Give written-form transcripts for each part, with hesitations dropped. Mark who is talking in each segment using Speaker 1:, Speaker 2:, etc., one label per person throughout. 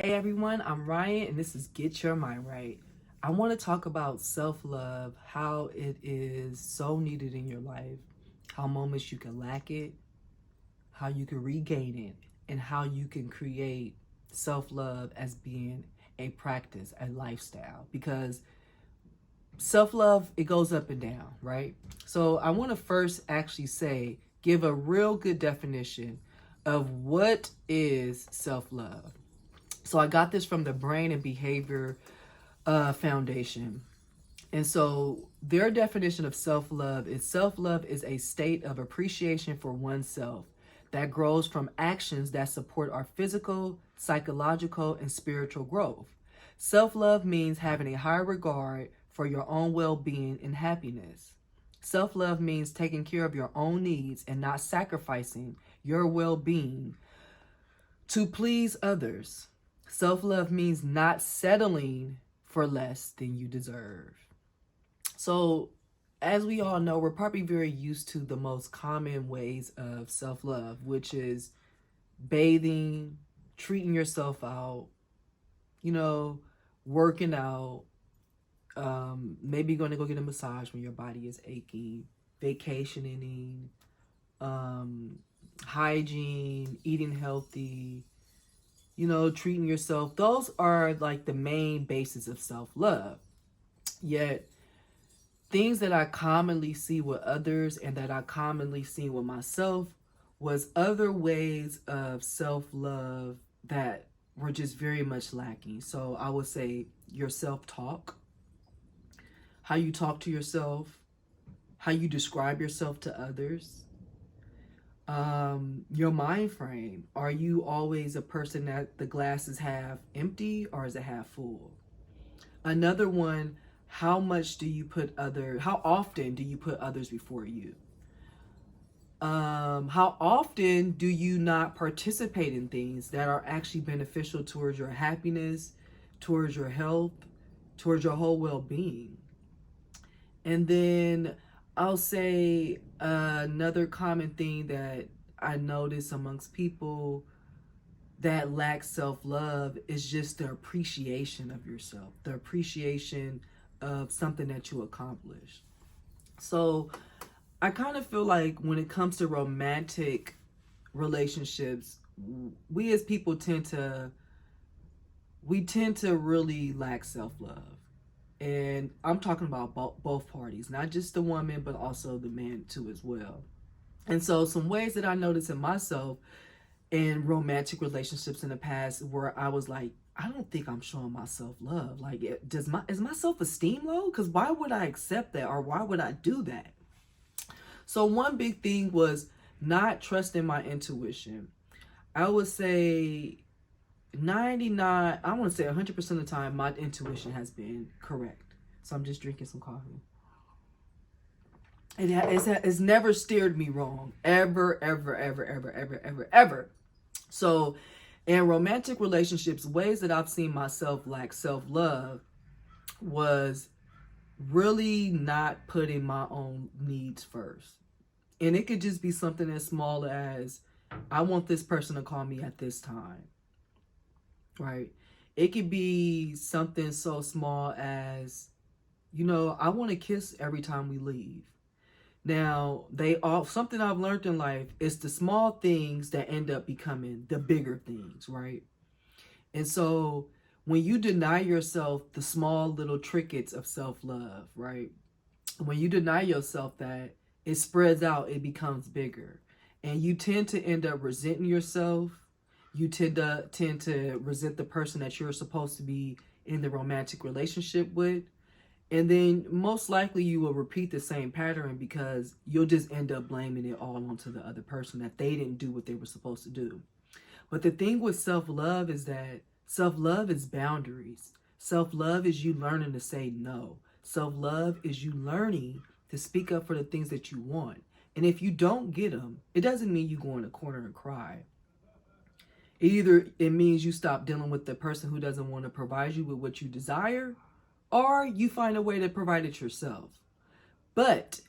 Speaker 1: Hey everyone, I'm Ryan and this is Get Your Mind Right. I want to talk about self-love, how it is so needed in your life, how moments you can lack it, how you can regain it, and how you can create self-love as being a practice, a lifestyle. Because self-love, it goes up and down, right? So I want to first actually give a real good definition of what is self-love. So I got this from the Brain and Behavior Foundation. And so their definition of self love is a state of appreciation for oneself that grows from actions that support our physical, psychological, and spiritual growth. Self love means having a high regard for your own well being and happiness. Self love means taking care of your own needs and not sacrificing your well being to please others. Self love means not settling for less than you deserve. So, as we all know, we're probably very used to the most common ways of self love, which is bathing, treating yourself out, you know, working out, maybe going to go get a massage when your body is aching, vacationing, hygiene, eating healthy, treating yourself. Those are like the main basis of self love. Yet, things that I commonly see with others and that I commonly see with myself was other ways of self love that were just very much lacking. So, I would say your self talk, how you talk to yourself, how you describe yourself to others, your mind frame. Are you always a person that the glass is half empty or is it half full? Another one, how often do you put others before you? How often do you not participate in things that are actually beneficial towards your happiness, towards your health, towards your whole well-being? And then I'll say another common thing that I notice amongst people that lack self-love is just the appreciation of yourself, the appreciation of something that you accomplished. So I kind of feel like when it comes to romantic relationships, we as people tend to really lack self-love. And I'm talking about both parties, not just the woman, but also the man too as well. And so some ways that I noticed in myself in romantic relationships in the past where I was like, I don't think I'm showing myself love. Like, is my self esteem low? Because why would I accept that, or why would I do that? So one big thing was not trusting my intuition. I would say 99, I want to say 100% of the time, my intuition has been correct. So I'm just drinking some coffee. It's never steered me wrong, ever, ever, ever, ever, ever, ever, ever. So, in romantic relationships, ways that I've seen myself lack self love was really not putting my own needs first. And it could just be something as small as, I want this person to call me at this time, right? It could be something so small as, I want to kiss every time we leave. Now, something I've learned in life is the small things that end up becoming the bigger things, right? And so when you deny yourself the small little trinkets of self-love, right? When you deny yourself that, it spreads out, it becomes bigger. And you tend to end up resenting yourself. You tend to resent the person that you're supposed to be in the romantic relationship with. And then most likely you will repeat the same pattern because you'll just end up blaming it all onto the other person that they didn't do what they were supposed to do. But the thing with self-love is that self-love is boundaries. Self-love is you learning to say no. Self-love is you learning to speak up for the things that you want. And if you don't get them, it doesn't mean you go in a corner and cry. Either it means you stop dealing with the person who doesn't want to provide you with what you desire, or you find a way to provide it yourself. But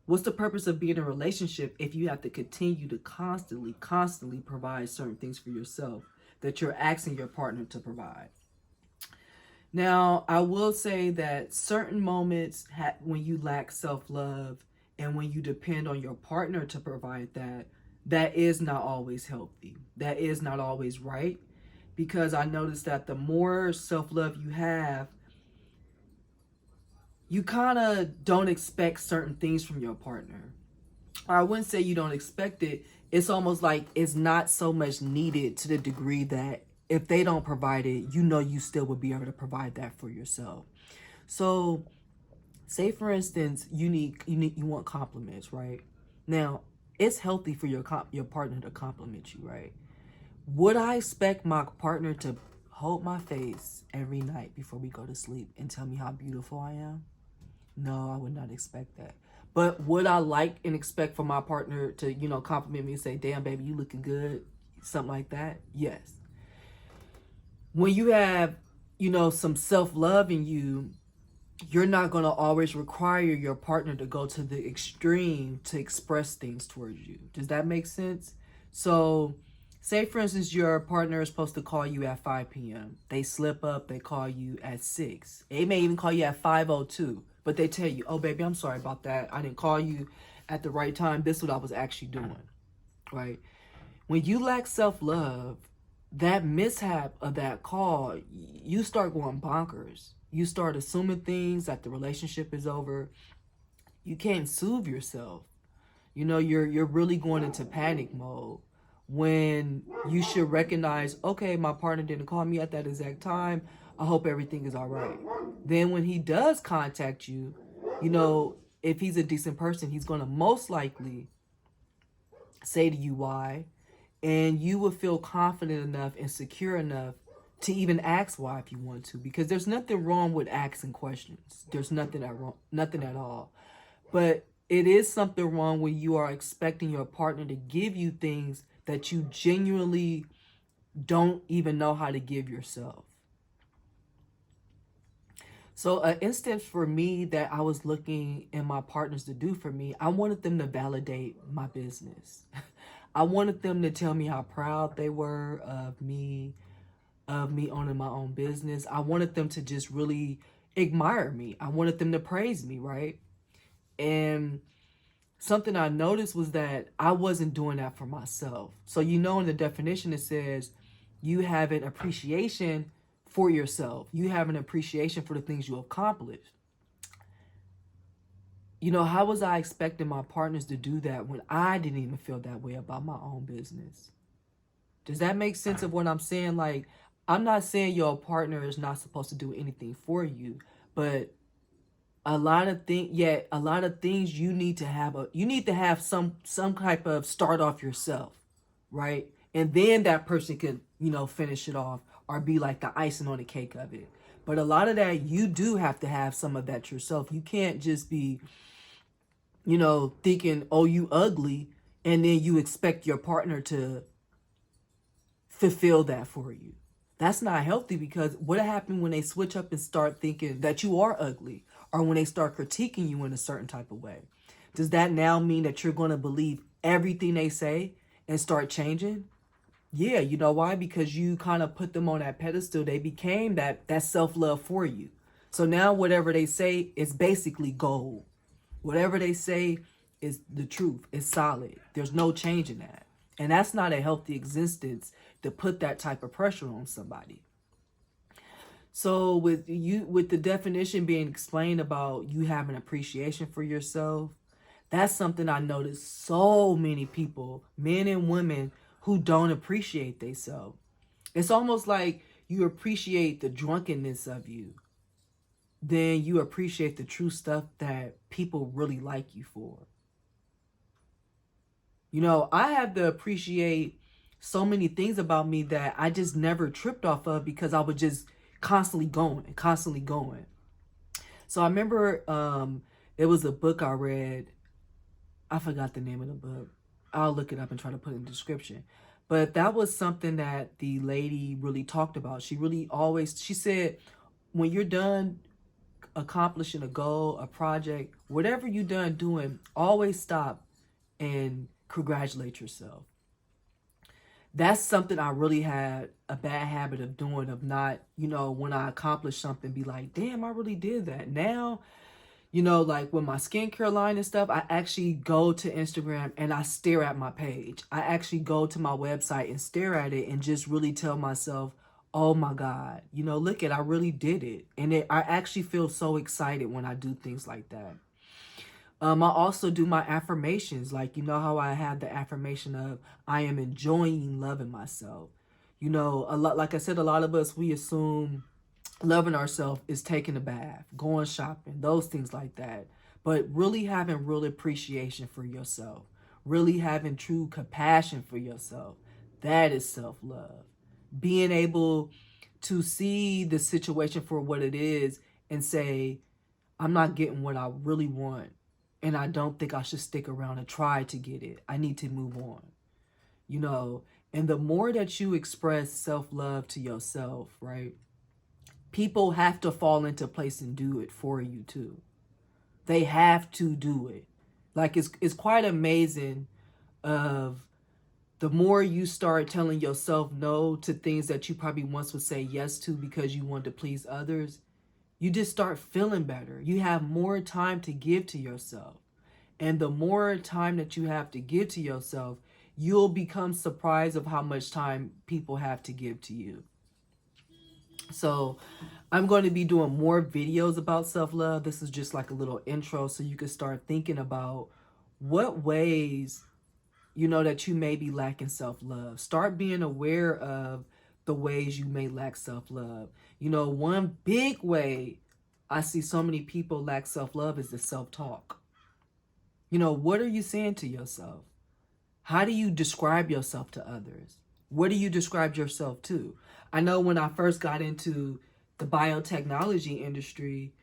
Speaker 1: what's the purpose of being in a relationship if you have to continue to constantly provide certain things for yourself that you're asking your partner to provide. Now, I will say that certain moments when you lack self-love and when you depend on your partner to provide that, that is not always healthy. That is not always right, because I noticed that the more self-love you have, you kind of don't expect certain things from your partner. Or I wouldn't say you don't expect it. It's almost like it's not so much needed, to the degree that if they don't provide it, you know you still would be able to provide that for yourself. So, say for instance, you want compliments, right? Now, it's healthy for your partner to compliment you, right? Would I expect my partner to hold my face every night before we go to sleep and tell me how beautiful I am? No, I would not expect that. But would I like and expect for my partner to, compliment me and say, damn, baby, you looking good? Something like that? Yes. When you have, some self-love in you, you're not going to always require your partner to go to the extreme to express things towards you. Does that make sense? So, say, for instance, your partner is supposed to call you at 5 p.m. They slip up, they call you at 6. They may even call you at 5:02. But they tell you, oh, baby, I'm sorry about that. I didn't call you at the right time. This is what I was actually doing, right? When you lack self-love, that mishap of that call, you start going bonkers. You start assuming things, that the relationship is over. You can't soothe yourself. You're really going into panic mode, when you should recognize, okay, my partner didn't call me at that exact time. I hope everything is all right. Then when he does contact you, if he's a decent person, he's going to most likely say to you why. And you will feel confident enough and secure enough to even ask why if you want to. Because there's nothing wrong with asking questions. There's nothing at all. But it is something wrong when you are expecting your partner to give you things that you genuinely don't even know how to give yourself. So an instance for me that I was looking in my partners to do for me, I wanted them to validate my business. I wanted them to tell me how proud they were of me owning my own business. I wanted them to just really admire me. I wanted them to praise me, right? And something I noticed was that I wasn't doing that for myself. So, in the definition it says you have an appreciation for yourself. You have an appreciation for the things you accomplished. How was I expecting my partners to do that when I didn't even feel that way about my own business? Does that make sense of what I'm saying? Like, I'm not saying your partner is not supposed to do anything for you, but a lot of things you need to have some type of start off yourself, right? And then that person can, finish it off or be like the icing on the cake of it. But a lot of that, you do have to have some of that yourself. You can't just be, thinking, oh, you ugly, and then you expect your partner to fulfill that for you. That's not healthy, because what happens when they switch up and start thinking that you are ugly, or when they start critiquing you in a certain type of way? Does that now mean that you're going to believe everything they say and start changing? Yeah, you know why? Because you kind of put them on that pedestal. They became that self-love for you. So now whatever they say is basically gold. Whatever they say is the truth. It's solid. There's no change in that. And that's not a healthy existence to put that type of pressure on somebody. So with the definition being explained about you having appreciation for yourself, that's something I noticed so many people, men and women, who don't appreciate themselves. It's almost like you appreciate the drunkenness of you, then you appreciate the true stuff that people really like you for. I have to appreciate so many things about me that I just never tripped off of, because I was just constantly going. So I remember it was a book I read. I forgot the name of the book. I'll look it up and try to put it in the description. But that was something that the lady really talked about. She said, when you're done accomplishing a goal, a project, whatever you're done doing, always stop and congratulate yourself. That's something I really had a bad habit of doing, of not, when I accomplish something, be like, damn, I really did that. Now, like with my skincare line and stuff, I actually go to Instagram and I stare at my page. I actually go to my website and stare at it and just really tell myself, oh my God, look I really did it. And I actually feel so excited when I do things like that. I also do my affirmations. Like, how I have the affirmation of, I am enjoying loving myself. A lot, like I said, a lot of us, we assume loving ourselves is taking a bath, going shopping, those things like that. But really having real appreciation for yourself, really having true compassion for yourself, that is self-love. Being able to see the situation for what it is and say, I'm not getting what I really want, and I don't think I should stick around and try to get it. I need to move on. And the more that you express self-love to yourself, right? People have to fall into place and do it for you too. They have to do it. Like it's quite amazing of the more you start telling yourself no to things that you probably once would say yes to because you want to please others, you just start feeling better. You have more time to give to yourself. And the more time that you have to give to yourself, you'll become surprised of how much time people have to give to you. So I'm going to be doing more videos about self-love. This is just like a little intro so you can start thinking about what ways, that you may be lacking self-love. Start being aware of the ways you may lack self-love. One big way I see so many people lack self-love is the self-talk. What are you saying to yourself? How do you describe yourself to others? What do you describe yourself to? I know when I first got into the biotechnology industry,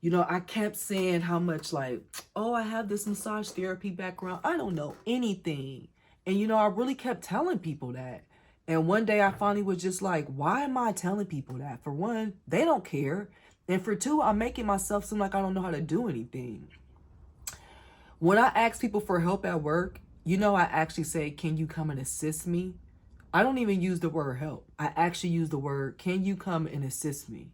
Speaker 1: I kept saying how much like, oh, I have this massage therapy background. I don't know anything. And, I really kept telling people that. And one day I finally was just like, why am I telling people that? For one, they don't care. And for two, I'm making myself seem like I don't know how to do anything. When I ask people for help at work, I actually say, can you come and assist me? I don't even use the word help. I actually use the word, can you come and assist me?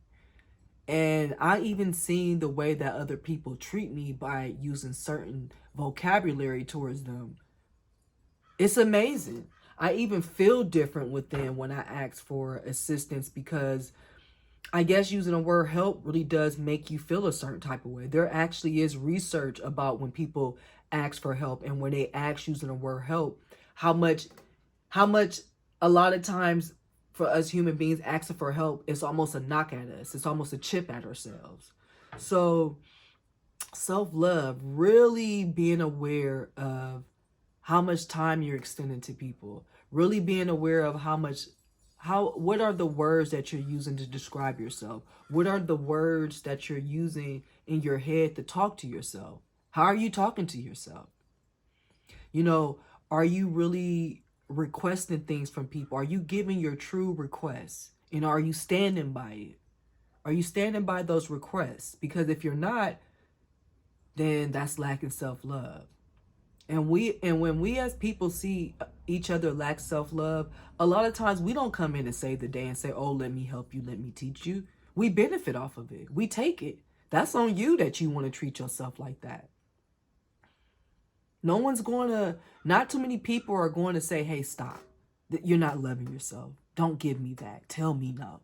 Speaker 1: And I even seen the way that other people treat me by using certain vocabulary towards them. It's amazing. I even feel different with them when I ask for assistance because I guess using the word help really does make you feel a certain type of way. There actually is research about when people ask for help and when they ask using the word help, how much a lot of times for us human beings asking for help, it's almost a knock at us. It's almost a chip at ourselves. So self-love, really being aware of how much time you're extending to people, really being aware of what are the words that you're using to describe yourself? What are the words that you're using in your head to talk to yourself? How are you talking to yourself? Are you really requesting things from people? Are you giving your true requests? And are you standing by it? Are you standing by those requests? Because if you're not, then that's lacking self-love. And when we as people see each other lack self-love, a lot of times we don't come in and save the day and say, oh, let me help you, let me teach you. We benefit off of it. We take it. That's on you that you want to treat yourself like that. Not too many people are going to say, hey, stop. You're not loving yourself. Don't give me that. Tell me no.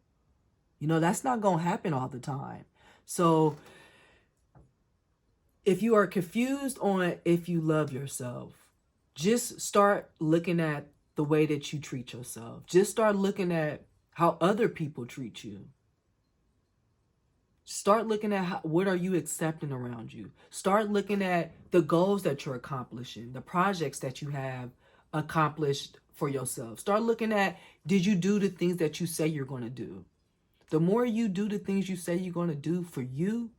Speaker 1: That's not going to happen all the time. So if you are confused on if you love yourself, just start looking at the way that you treat yourself. Just start looking at how other people treat you. Start looking at what are you accepting around you. Start looking at the goals that you're accomplishing, the projects that you have accomplished for yourself. Start looking at, did you do the things that you say you're going to do? The more you do the things you say you're going to do for you,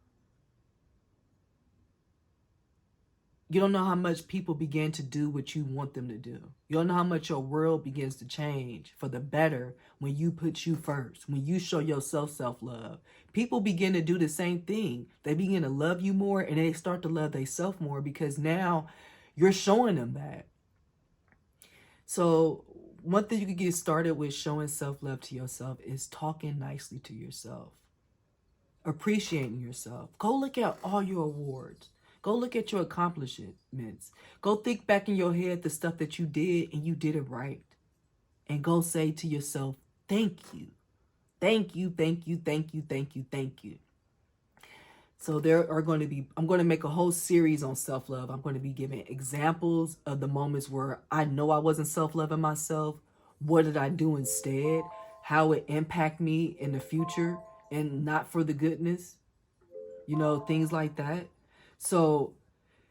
Speaker 1: you don't know how much people begin to do what you want them to do. You don't know how much your world begins to change for the better when you put you first, when you show yourself self-love. People begin to do the same thing. They begin to love you more and they start to love themselves more because now you're showing them that. So one thing you can get started with showing self-love to yourself is talking nicely to yourself, appreciating yourself. Go look at all your awards. Go look at your accomplishments. Go think back in your head the stuff that you did and you did it right. And go say to yourself, thank you. Thank you, thank you, thank you, thank you, thank you. So I'm going to make a whole series on self-love. I'm going to be giving examples of the moments where I know I wasn't self-loving myself. What did I do instead? How it impacted me in the future and not for the goodness. Things like that. So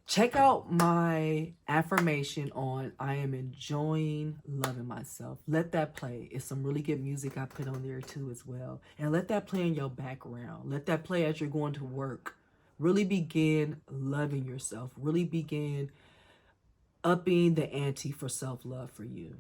Speaker 1: check out my affirmation on I am enjoying loving myself. Let that play. It's some really good music I put on there too as well. And let that play in your background. Let that play as you're going to work. Really begin loving yourself. Really begin upping the ante for self-love for you.